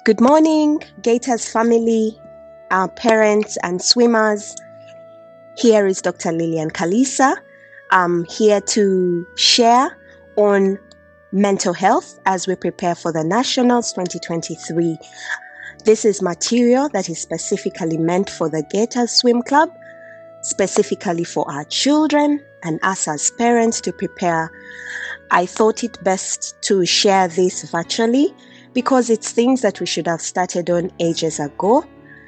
Good morning, Gators family, our parents and swimmers. Here is Dr. Lillian Kalisa. I'm here to share on mental health as we prepare for the Nationals 2023. This is material that is specifically meant for the Gators Swim Club, specifically for our children and us as parents to prepare. I thought it best to share this virtually because it's things that we should have started on ages ago.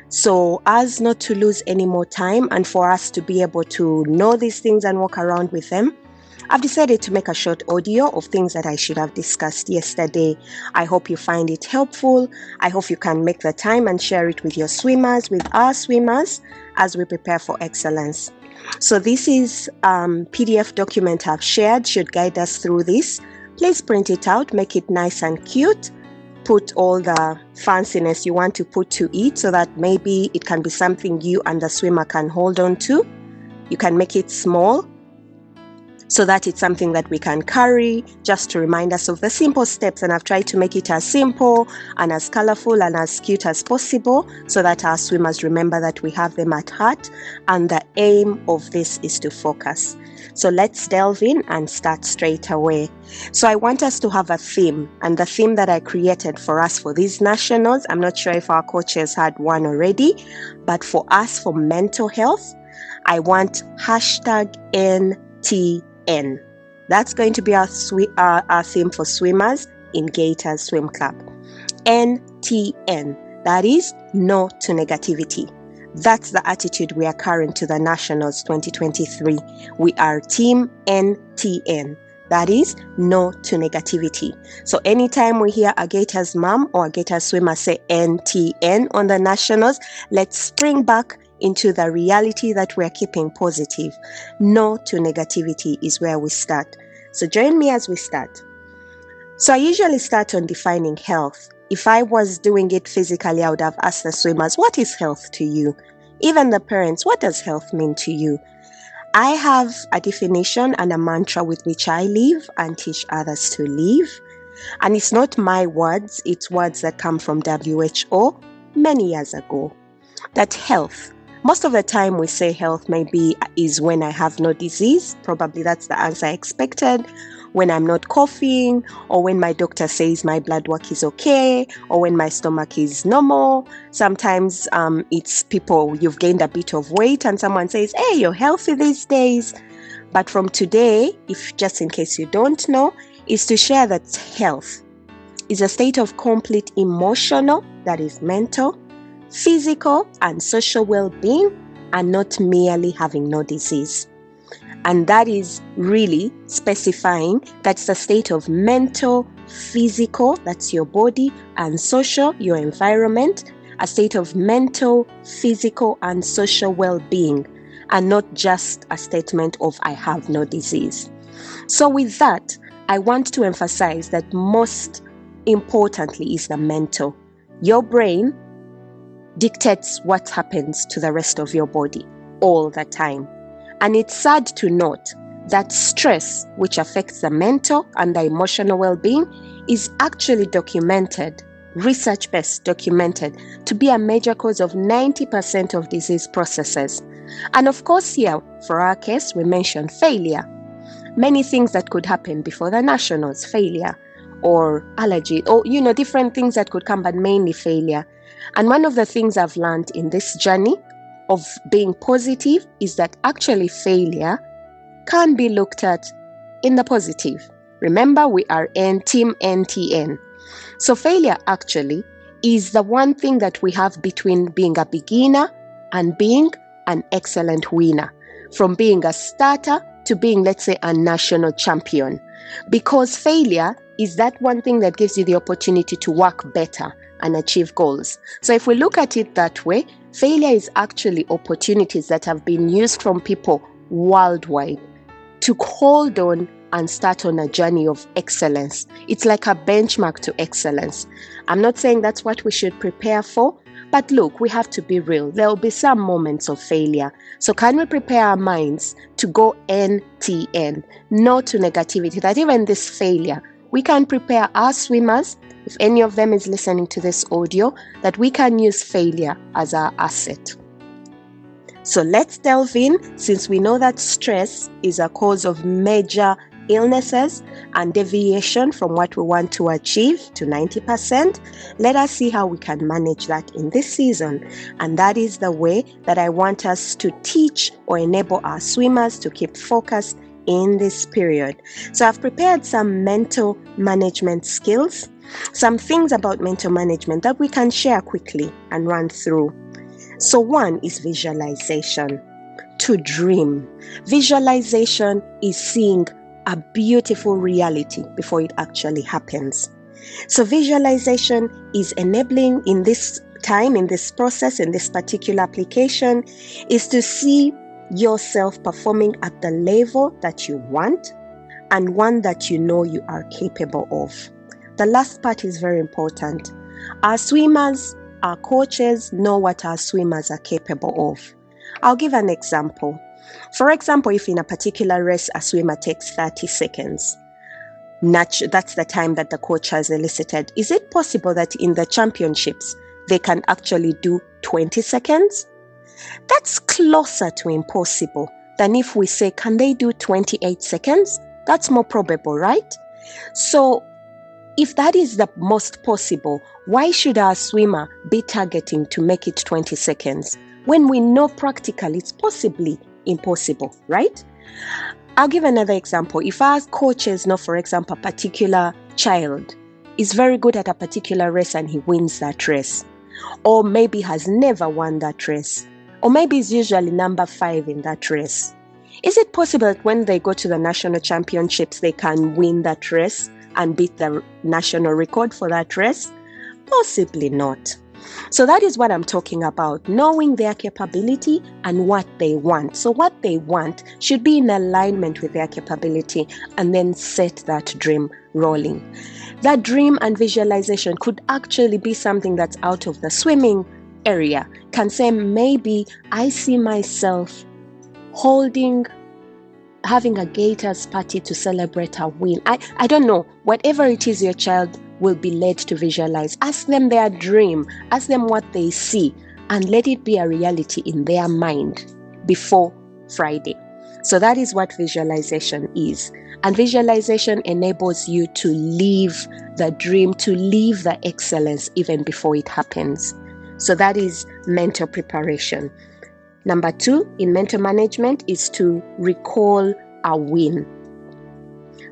So as not to lose any more time and for us to be able to know these things and walk around with them, I've decided to make a short audio of things that I should have discussed yesterday. I hope you find it helpful. I hope you can make the time and share it with your swimmers, with our swimmers, as we prepare for excellence. So this is PDF document I've shared, should guide us through this. Please print it out, make it nice and cute. Put all the fanciness you want to put to it so that maybe it can be something you and the swimmer can hold on to. You can make it small so that it's something that we can carry just to remind us of the simple steps. And I've tried to make it as simple and as colorful and as cute as possible so that our swimmers remember that we have them at heart. And the aim of this is to focus. So let's delve in and start straight away. So I want us to have a theme, and the theme that I created for us for these nationals, I'm not sure if our coaches had one already, but for us, for mental health, I want #NTN. That's going to be our theme for swimmers in Gators Swim Club. NTN, that is no to negativity. That's the attitude we are carrying to the Nationals 2023. We are Team NTN. That is no to negativity. So anytime we hear a Gators mom or a Gators swimmer say NTN on the Nationals, let's spring back into the reality that we are keeping positive. No to negativity is where we start. So join me as we start. So I usually start on defining health. If I was doing it physically, I would have asked the swimmers, what is health to you? Even the parents, what does health mean to you? I have a definition and a mantra with which I live and teach others to live. And it's not my words, it's words that come from WHO many years ago. That health, most of the time we say health maybe is when I have no disease. Probably that's the answer I expected. When I'm not coughing, or when my doctor says my blood work is okay, or when my stomach is normal. Sometimes it's people, you've gained a bit of weight and someone says, hey, you're healthy these days. But from today, if just in case you don't know, is to share that health is a state of complete emotional, that is mental, physical and social well-being, and not merely having no disease. And that is really specifying that's a state of mental, physical, that's your body, and social, your environment, a state of mental, physical, and social well-being, and not just a statement of I have no disease. So with that, I want to emphasize that most importantly is the mental. Your brain dictates what happens to the rest of your body all the time. And it's sad to note that stress, which affects the mental and the emotional well-being, is actually documented, research-based documented, to be a major cause of 90% of disease processes. And of course here, for our case, we mentioned failure. Many things that could happen before the Nationals, failure, or allergy, or different things that could come, but mainly failure. And one of the things I've learned in this journey of being positive is that actually failure can be looked at in the positive. Remember, we are Team NTN. So failure actually is the one thing that we have between being a beginner and being an excellent winner, from being a starter to being, let's say, a national champion. Because failure is that one thing that gives you the opportunity to work better and achieve goals. So if we look at it that way, failure is actually opportunities that have been used from people worldwide to hold on and start on a journey of excellence. It's like a benchmark to excellence. I'm not saying that's what we should prepare for, but look, we have to be real. There will be some moments of failure. So can we prepare our minds to go NTN, no to negativity, that even this failure we can prepare our swimmers, if any of them is listening to this audio, that we can use failure as our asset. So let's delve in, since we know that stress is a cause of major illnesses and deviation from what we want to achieve to 90%. Let us see how we can manage that in this season. And that is the way that I want us to teach or enable our swimmers to keep focused in this period. So I've prepared some mental management skills, some things about mental management that we can share quickly and run through. So one is visualization. To dream. Visualization is seeing a beautiful reality before it actually happens. So visualization is enabling in this time, in this process, in this particular application, is to see yourself performing at the level that you want and one that you know you are capable of. The last part is very important. Our swimmers, our coaches know what our swimmers are capable of. I'll give an example. For example, if in a particular race a swimmer takes 30 seconds, that's the time that the coach has elicited. Is it possible that in the championships they can actually do 20 seconds? That's closer to impossible than if we say, can they do 28 seconds? That's more probable, right? So if that is the most possible, why should our swimmer be targeting to make it 20 seconds when we know practically it's possibly impossible, right? I'll give another example. If our coaches know, for example, a particular child is very good at a particular race and he wins that race, or maybe has never won that race, or maybe is usually number 5 in that race, is it possible that when they go to the national championships, they can win that race and beat the national record for that race? Possibly not. So that is what I'm talking about, knowing their capability and what they want. So what they want should be in alignment with their capability, and then set that dream rolling. That dream and visualization could actually be something that's out of the swimming area. Can say, maybe I see myself having a Gators party to celebrate a win. I don't know. Whatever it is your child will be led to visualize. Ask them their dream. Ask them what they see, and let it be a reality in their mind before Friday. So that is what visualization is. And visualization enables you to live the dream, to live the excellence even before it happens. So that is mental preparation. Number 2 in mental management is to recall a win.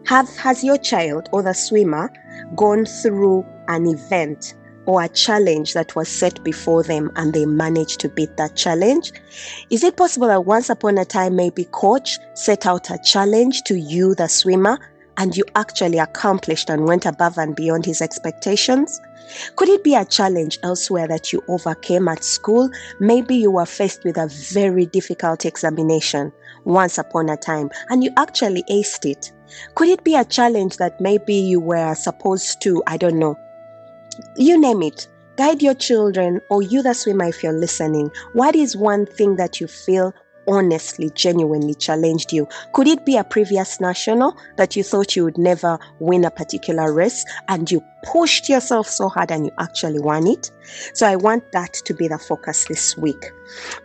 Has your child or the swimmer gone through an event or a challenge that was set before them and they managed to beat that challenge? Is it possible that once upon a time maybe coach set out a challenge to you, the swimmer, and you actually accomplished and went above and beyond his expectations? Could it be a challenge elsewhere that you overcame at school? Maybe you were faced with a very difficult examination once upon a time and you actually aced it. Could it be a challenge that maybe you were supposed to, I don't know, you name it, guide your children, or you the swimmer if you're listening? What is one thing that you feel honestly, genuinely challenged you? Could it be a previous national that you thought you would never win a particular race and you pushed yourself so hard and you actually won it? So I want that to be the focus this week,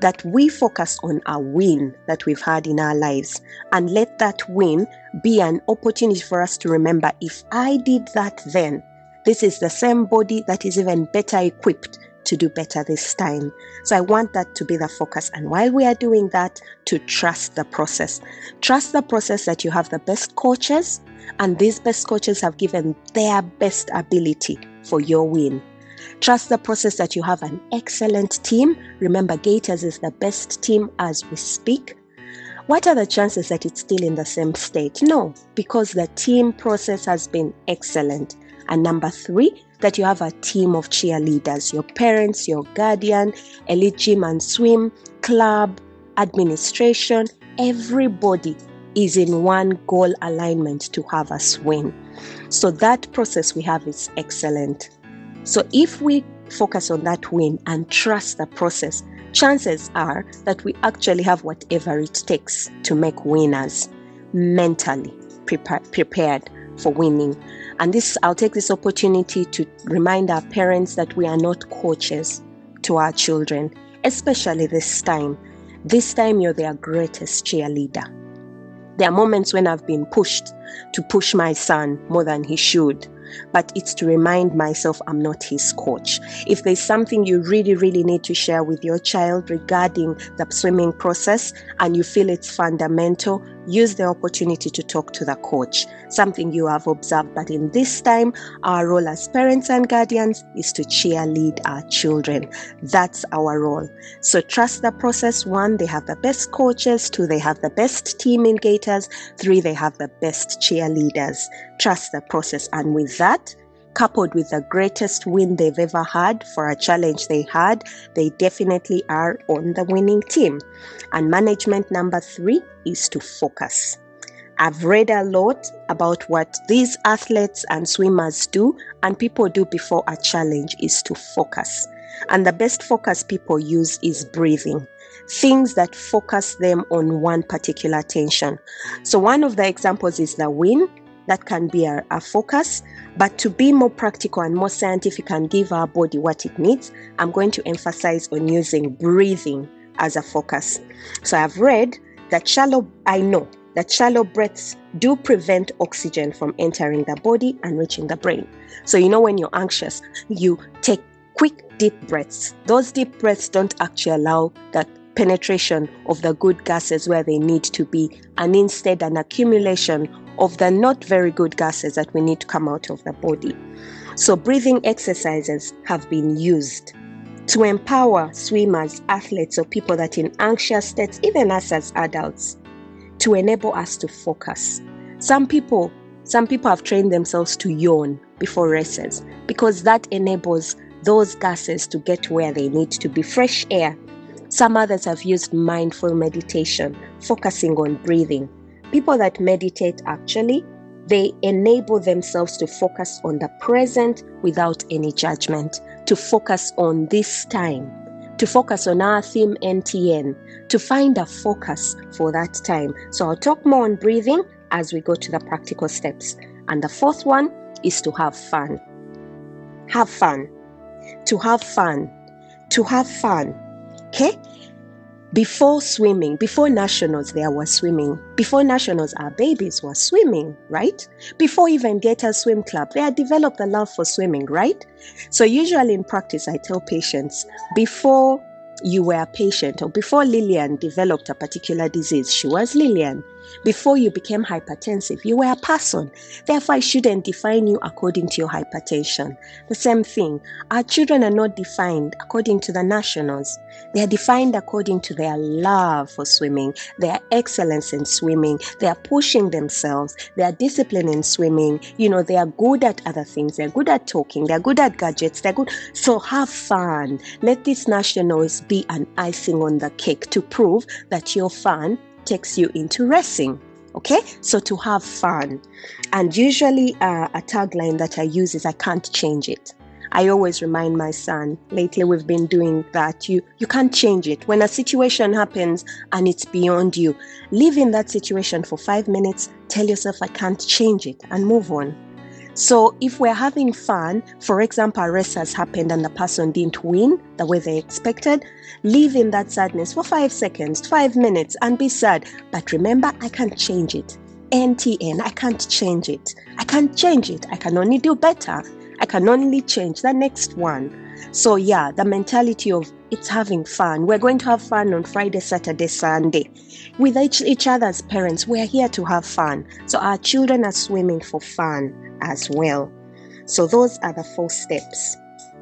that we focus on a win that we've had in our lives, and let that win be an opportunity for us to remember, if I did that then, this is the same body that is even better equipped to do better this time. So I want that to be the focus. And while we are doing that, to trust the process. Trust the process that you have the best coaches, and these best coaches have given their best ability for your win. Trust the process that you have an excellent team. Remember, Gators is the best team as we speak. What are the chances that it's still in the same state? No, because the team process has been excellent. And number 3, that you have a team of cheerleaders, your parents, your guardian, elite gym and swim, club, administration, everybody is in one goal alignment to have us win. So that process we have is excellent. So if we focus on that win and trust the process, chances are that we actually have whatever it takes to make winners, mentally prepared for winning. And I'll take this opportunity to remind our parents that we are not coaches to our children, especially this time. This time, you're their greatest cheerleader. There are moments when I've been pushed to push my son more than he should, but it's to remind myself I'm not his coach. If there's something you really, really need to share with your child regarding the swimming process and you feel it's fundamental, use the opportunity to talk to the coach, something you have observed. But in this time, our role as parents and guardians is to cheerlead our children. That's our role. So trust the process. 1, they have the best coaches. 2, they have the best team engagers. 3, they have the best cheerleaders. Trust the process. And with that, coupled with the greatest win they've ever had for a challenge they had, they definitely are on the winning team. And management number 3 is to focus. I've read a lot about what these athletes and swimmers do and people do before a challenge is to focus. And the best focus people use is breathing. Things that focus them on one particular attention. So one of the examples is the wind. That can be a focus, but to be more practical and more scientific and give our body what it needs, I'm going to emphasize on using breathing as a focus. So I've read that shallow breaths do prevent oxygen from entering the body and reaching the brain. So when you're anxious, you take quick deep breaths. Those deep breaths don't actually allow that penetration of the good gases where they need to be, and instead an accumulation of the not very good gases that we need to come out of the body. So breathing exercises have been used to empower swimmers, athletes, or people that in anxious states, even us as adults, to enable us to focus. Some people have trained themselves to yawn before races because that enables those gases to get where they need to be, fresh air. Some others have used mindful meditation, focusing on breathing. People that meditate, actually, they enable themselves to focus on the present without any judgment, to focus on this time, to focus on our theme NTN, to find a focus for that time. So I'll talk more on breathing as we go to the practical steps. And the 4th one is to have fun. Have fun. To have fun. To have fun. Okay? Before swimming, before nationals, there was swimming. Before nationals, our babies were swimming, right? Before even Gators Swim Club, they had developed a love for swimming, right? So usually in practice, I tell patients, before you were a patient or before Lillian developed a particular disease, she was Lillian. Before you became hypertensive, you were a person. Therefore, I shouldn't define you according to your hypertension. The same thing. Our children are not defined according to the nationals. They are defined according to their love for swimming, their excellence in swimming, they are pushing themselves, their discipline in swimming. They are good at other things. They're good at talking. They're good at gadgets. They're good. So have fun. Let these nationals be an icing on the cake to prove that your fun takes you into racing. Okay, so to have fun. And usually a tagline that I use is I can't change it. I always remind my son, lately we've been doing that, you can't change it. When a situation happens and it's beyond you, live in that situation for 5 minutes, tell yourself I can't change it, and move on. So if we're having fun, for example, a race has happened and the person didn't win the way they expected, live in that sadness for 5 seconds, 5 minutes, and be sad. But remember, I can't change it. NTN, I can't change it. I can't change it. I can only do better. I can only change the next one. So yeah, the mentality of it's having fun. We're going to have fun on Friday, Saturday, Sunday. With each other's parents, we're here to have fun. So our children are swimming for fun as well. So those are the 4 steps.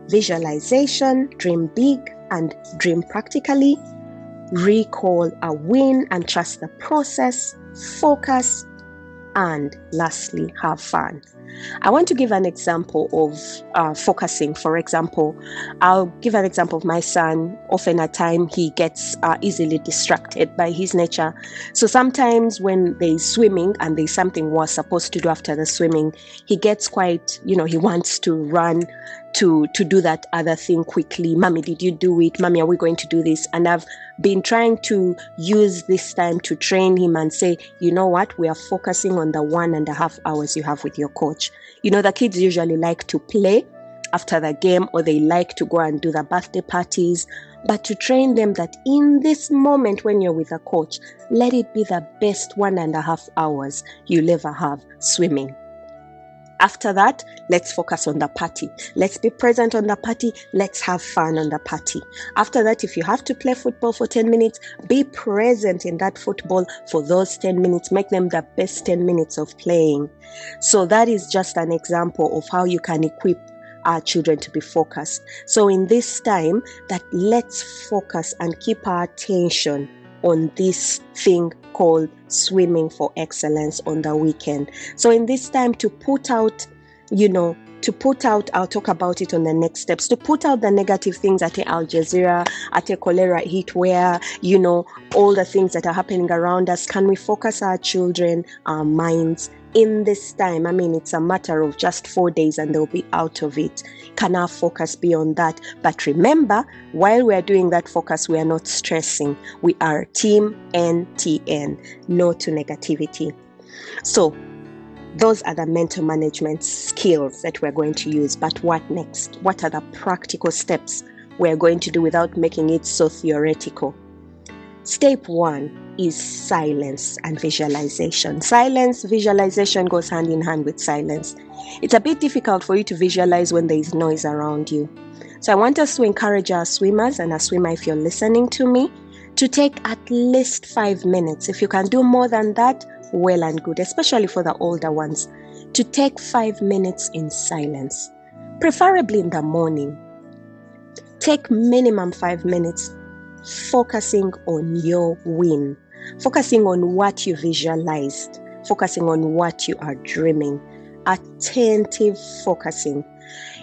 Visualization, dream big and dream practically. Recall a win and trust the process. Focus. And lastly, have fun. I want to give an example of focusing. For example, I'll give an example of my son. Often at time he gets easily distracted by his nature. So sometimes when there's swimming and there's something we're supposed to do after the swimming, he gets quite, he wants to run to do that other thing quickly. Mommy, did you do it? Mommy, are we going to do this? And I've been trying to use this time to train him and say, you know what, we are focusing on the 1.5 hours you have with your coach. The kids usually like to play after the game, or they like to go and do the birthday parties, but to train them that in this moment when you're with a coach, let it be the best 1.5 hours you'll ever have swimming. After that, let's focus on the party. Let's be present on the party. Let's have fun on the party. After that, if you have to play football for 10 minutes, be present in that football for those 10 minutes. Make them the best 10 minutes of playing. So that is just an example of how you can equip our children to be focused. So in this time, that let's focus and keep our attention on this thing called swimming for excellence on the weekend. So in this time to put out, I'll talk about it on the next steps, to put out the negative things at Al Jazeera, at a cholera heat where, all the things that are happening around us. Can we focus our children, our minds in this time? It's a matter of just 4 days and they'll be out of it. Can our focus be on that? But remember, while we're doing that focus, we are not stressing. We are team NTN, no to negativity. So those are the mental management skills that we're going to use. But what next? What are the practical steps we're going to do without making it so theoretical? Step 1 is silence and visualization. Silence, visualization goes hand in hand with silence. It's a bit difficult for you to visualize when there is noise around you. So I want us to encourage our swimmers, and a swimmer, if you're listening to me, to take at least 5 minutes. If you can do more than that, well and good, especially for the older ones, to take 5 minutes in silence, preferably in the morning. Take minimum 5 minutes focusing on your win, focusing on what you visualized, focusing on what you are dreaming, attentive focusing.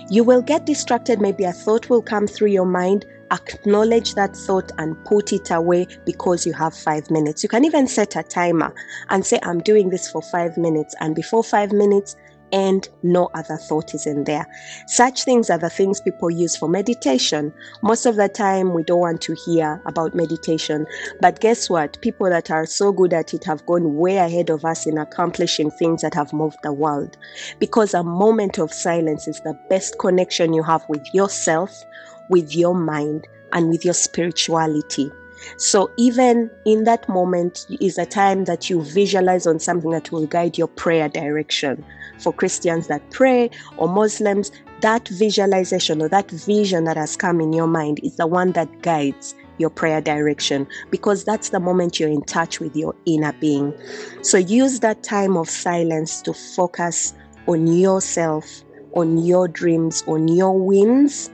You will get distracted. Maybe a thought will come through your mind. Acknowledge that thought and put it away because you have 5 minutes. You can even set a timer and say, I'm doing this for 5 minutes, and before 5 minutes, and no other thought is in there. Such things are the things people use for meditation. Most of the time, we don't want to hear about meditation. But guess what? People that are so good at it have gone way ahead of us in accomplishing things that have moved the world. Because a moment of silence is the best connection you have with yourself, with your mind, and with your spirituality. So even in that moment is a time that you visualize on something that will guide your prayer direction. For Christians that pray, or Muslims, that visualization or that vision that has come in your mind is the one that guides your prayer direction, because that's the moment you're in touch with your inner being. So use that time of silence to focus on yourself, on your dreams, on your wins.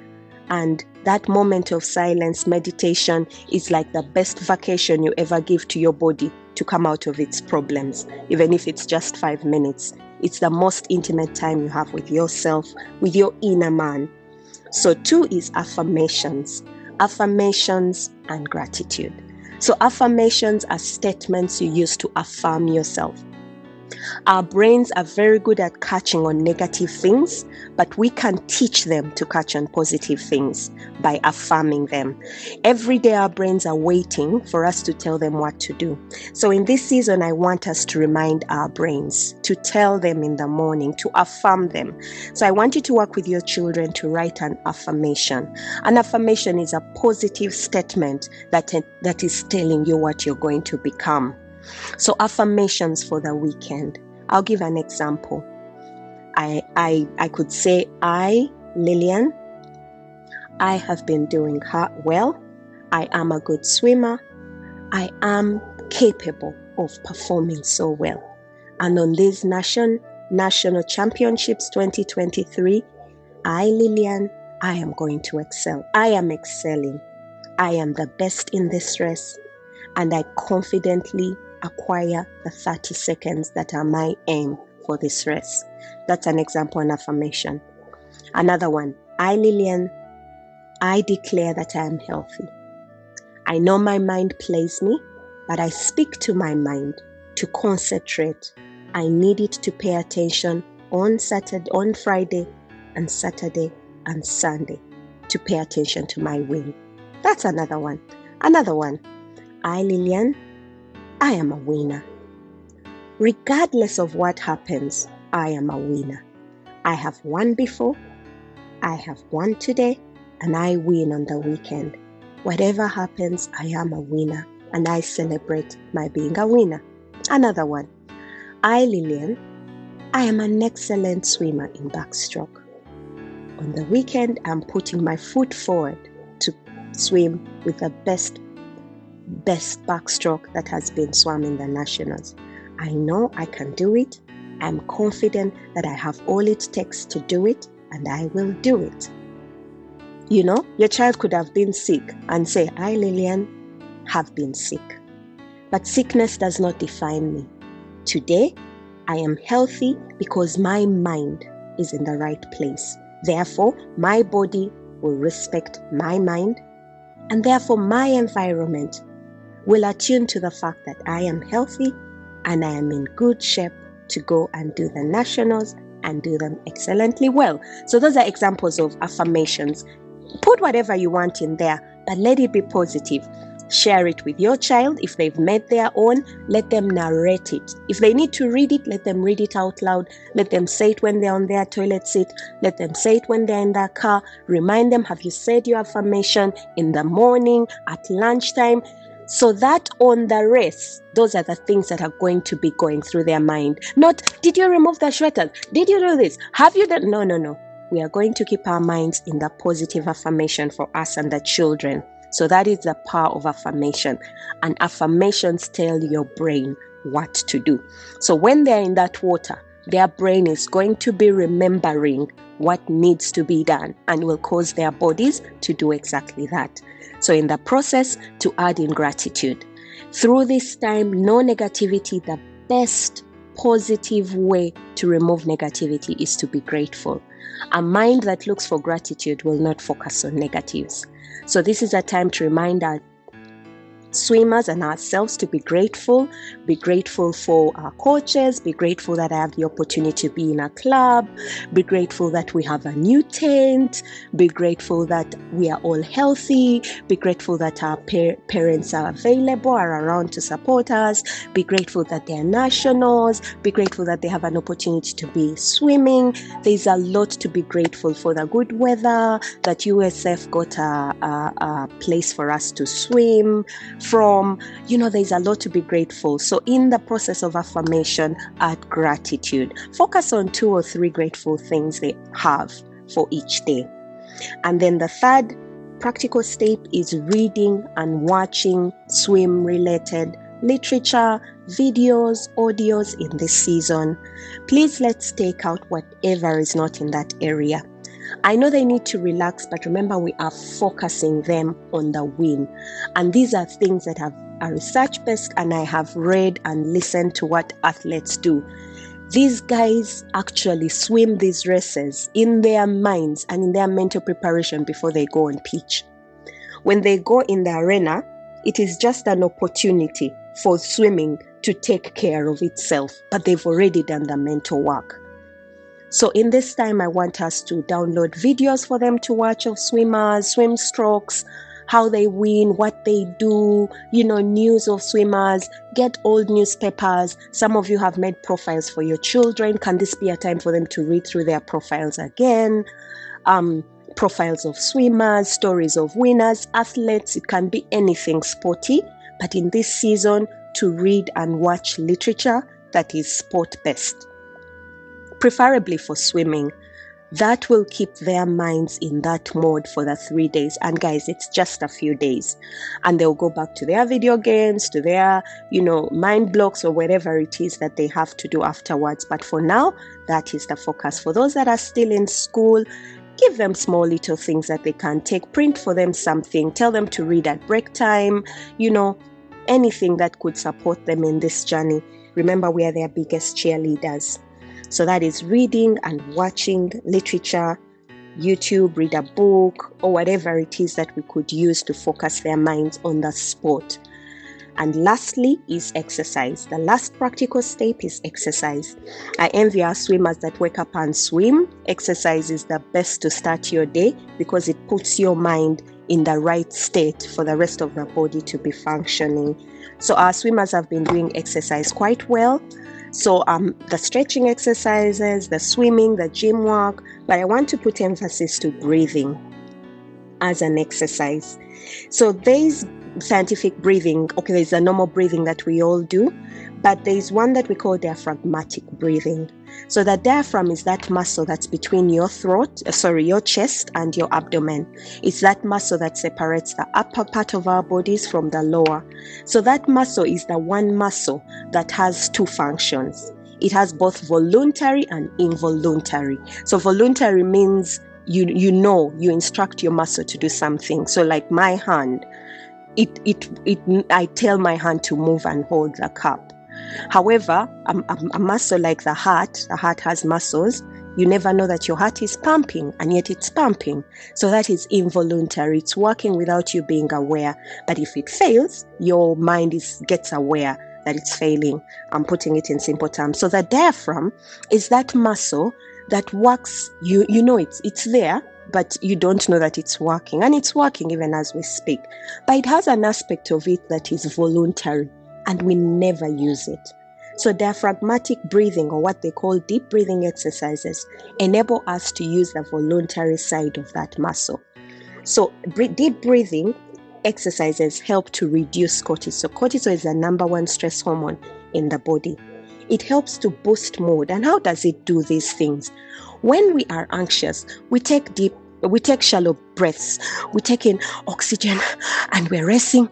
And that moment of silence, meditation, is like the best vacation you ever give to your body to come out of its problems, even if it's just 5 minutes. It's the most intimate time you have with yourself, with your inner man. So 2 is affirmations and gratitude. So affirmations are statements you use to affirm yourself. Our brains are very good at catching on negative things, but we can teach them to catch on positive things by affirming them. Every day our brains are waiting for us to tell them what to do. So in this season, I want us to remind our brains to tell them in the morning, to affirm them. So I want you to work with your children to write an affirmation. An affirmation is a positive statement that is telling you what you're going to become. So affirmations for the weekend. I'll give an example. I could say, I, Lillian, I have been doing well. I am a good swimmer. I am capable of performing so well. And on these national championships 2023, I, Lillian, I am going to excel. I am excelling. I am the best in this race, and I confidently acquire the 30 seconds that are my aim for this race. That's an example, an affirmation. Another one, I, Lillian, I declare that I am healthy. I know my mind plays me, but I speak to my mind to concentrate. I need it to pay attention on Friday and Saturday and Sunday to pay attention to my win. That's another one. Another one, I, Lillian, I am a winner. Regardless of what happens, I am a winner. I have won before, I have won today, and I win on the weekend. Whatever happens, I am a winner, and I celebrate my being a winner. Another one, I, Lillian, I am an excellent swimmer in backstroke. On the weekend, I'm putting my foot forward to swim with the best backstroke that has been swum in the nationals. I know I can do it. I'm confident that I have all it takes to do it, and I will do it. You know, your child could have been sick and say, I, Lillian, have been sick. But sickness does not define me. Today, I am healthy because my mind is in the right place. Therefore, my body will respect my mind, and therefore my environment will attune to the fact that I am healthy and I am in good shape to go and do the nationals and do them excellently well. So those are examples of affirmations. Put whatever you want in there, but let it be positive. Share it with your child. If they've made their own, let them narrate it. If they need to read it, let them read it out loud. Let them say it when they're on their toilet seat. Let them say it when they're in their car. Remind them, have you said your affirmation in the morning, at lunchtime? So that on the race, those are the things that are going to be going through their mind. Not, did you remove the shredders? Did you do this? Have you done? No. We are going to keep our minds in the positive affirmation for us and the children. So that is the power of affirmation. And affirmations tell your brain what to do. So when they're in that water, their brain is going to be remembering what needs to be done and will cause their bodies to do exactly that. So in the process, to add in gratitude. Through this time, no negativity. The best positive way to remove negativity is to be grateful. A mind that looks for gratitude will not focus on negatives. So this is a time to remind our swimmers and ourselves to be grateful for our coaches, be grateful that I have the opportunity to be in a club, be grateful that we have a new tent, be grateful that we are all healthy, be grateful that our parents are available, are around to support us, be grateful that they are nationals, be grateful that they have an opportunity to be swimming. There's a lot to be grateful for. The good weather, that USF got a place for us to swim from. There's a lot to be grateful. So in the process of affirmation, add gratitude. Focus on 2 or 3 grateful things they have for each day. And then the third practical step is reading and watching swim related literature, videos, audios in this season. Please, let's take out whatever is not in that area. I know they need to relax, but remember, we are focusing them on the win. And these are things that are research-based, and I have read and listened to what athletes do. These guys actually swim these races in their minds and in their mental preparation before they go on pitch. When they go in the arena, it is just an opportunity for swimming to take care of itself, but they've already done the mental work. So in this time, I want us to download videos for them to watch of swimmers, swim strokes, how they win, what they do, news of swimmers, get old newspapers. Some of you have made profiles for your children. Can this be a time for them to read through their profiles again? Profiles of swimmers, stories of winners, athletes. It can be anything sporty, but in this season, to read and watch literature that is sport-based. Preferably for swimming. That will keep their minds in that mode for the 3 days. And guys, it's just a few days. And they'll go back to their video games, to their, mind blocks or whatever it is that they have to do afterwards. But for now, that is the focus. For those that are still in school, give them small little things that they can take. Print for them something. Tell them to read at break time. Anything that could support them in this journey. Remember, we are their biggest cheerleaders. So that is reading and watching literature, YouTube, read a book, or whatever it is that we could use to focus their minds on the sport. And lastly is exercise. The last practical step is exercise. I envy our swimmers that wake up and swim. Exercise is the best to start your day because it puts your mind in the right state for the rest of the body to be functioning. So our swimmers have been doing exercise quite well. So the stretching exercises, the swimming, the gym work, but I want to put emphasis to breathing as an exercise. So there's scientific breathing. Okay, there's a normal breathing that we all do, but there's one that we call diaphragmatic breathing. So the diaphragm is that muscle that's between your your chest and your abdomen. It's that muscle that separates the upper part of our bodies from the lower. So that muscle is the one muscle that has two functions. It has both voluntary and involuntary. So voluntary means you instruct your muscle to do something. So like my hand, I tell my hand to move and hold the cup. However, a muscle like the heart has muscles. You never know that your heart is pumping, and yet it's pumping. So that is involuntary. It's working without you being aware. But if it fails, your mind gets aware that it's failing. I'm putting it in simple terms. So the diaphragm is that muscle that works. You know it's there, but you don't know that it's working. And it's working even as we speak. But it has an aspect of it that is voluntary, and we never use it. So diaphragmatic breathing, or what they call deep breathing exercises, enable us to use the voluntary side of that muscle. So deep breathing exercises help to reduce cortisol. Cortisol is the number one stress hormone in the body. It helps to boost mood. And how does it do these things? When we are anxious, we take shallow breaths. We take in oxygen and we're racing,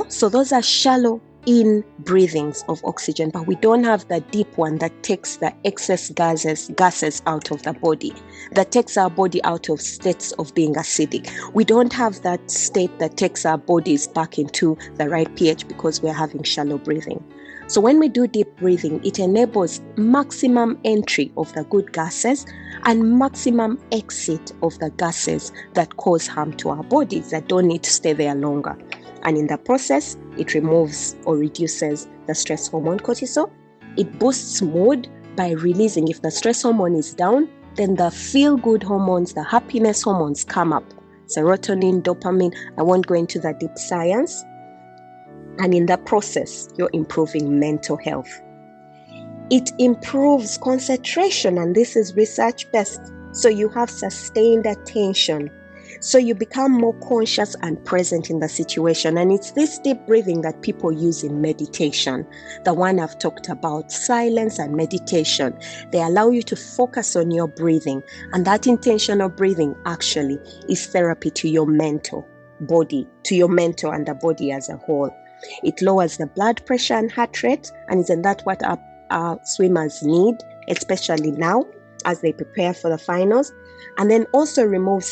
So those are shallow in breathings of oxygen, but we don't have the deep one that takes the excess gases out of the body, that takes our body out of states of being acidic. We don't have that state that takes our bodies back into the right pH because we're having shallow breathing. So when we do deep breathing, it enables maximum entry of the good gases and maximum exit of the gases that cause harm to our bodies, that don't need to stay there longer. And in the process, it removes or reduces the stress hormone cortisol. It boosts mood by releasing. If the stress hormone is down, then the feel-good hormones, the happiness hormones come up. Serotonin, dopamine. I won't go into the deep science. And in the process, you're improving mental health. It improves concentration, and this is research-based. So you have sustained attention. So you become more conscious and present in the situation. And it's this deep breathing that people use in meditation. The one I've talked about, silence and meditation. They allow you to focus on your breathing. And that intentional breathing actually is therapy to your mental body, to your mental and the body as a whole. It lowers the blood pressure and heart rate. And isn't that what our swimmers need, especially now as they prepare for the finals? And then also removes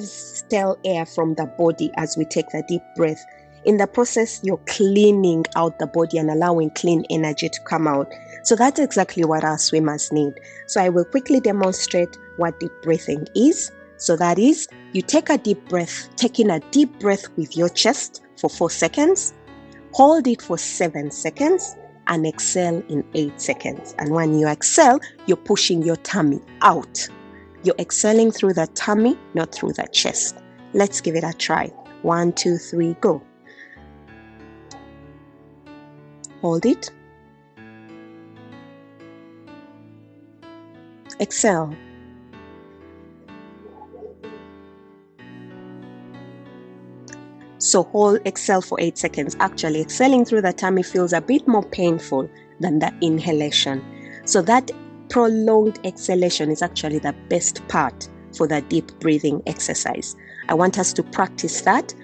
stale air from the body as we take the deep breath. In the process, you're cleaning out the body and allowing clean energy to come out. So that's exactly what our swimmers need. So I will quickly demonstrate what deep breathing is. So that is, you take a deep breath, taking a deep breath with your chest for 4 seconds, hold it for 7 seconds, and exhale in 8 seconds. And when you exhale, you're pushing your tummy out. You're exhaling through the tummy, not through the chest. Let's give it a try. 1, 2, 3, go. Hold it. Exhale. So exhale for 8 seconds. Actually, exhaling through the tummy feels a bit more painful than the inhalation. So that prolonged exhalation is actually the best part for the deep breathing exercise. I want us to practice that.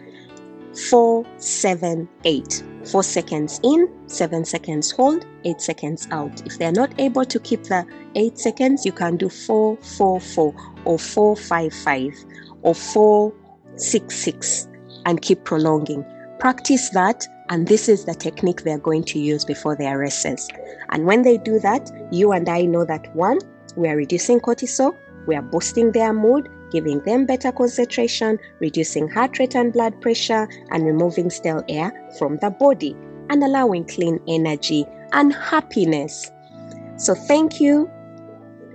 4, 7, 8. 4 seconds in, 7 seconds hold, 8 seconds out. If they're not able to keep the 8 seconds, you can do 4, 4, 4 or 4, 5, 5 or 4, 6, 6. And keep prolonging. Practice that And this is the technique they're going to use before their races. And when they do that, you and I know that 1, we are reducing cortisol, we are boosting their mood, giving them better concentration, reducing heart rate and blood pressure, and removing stale air from the body, and allowing clean energy and happiness. So thank you,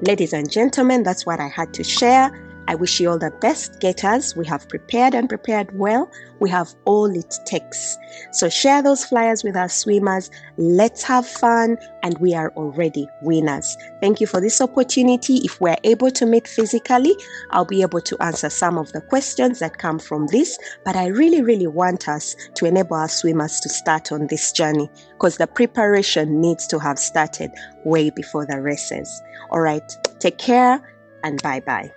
ladies and gentlemen. That's what I had to share. I wish you all the best, getters. We have prepared and prepared well. We have all it takes. So share those flyers with our swimmers. Let's have fun, and we are already winners. Thank you for this opportunity. If we're able to meet physically, I'll be able to answer some of the questions that come from this. But I really, really want us to enable our swimmers to start on this journey, because the preparation needs to have started way before the races. All right, take care and bye-bye.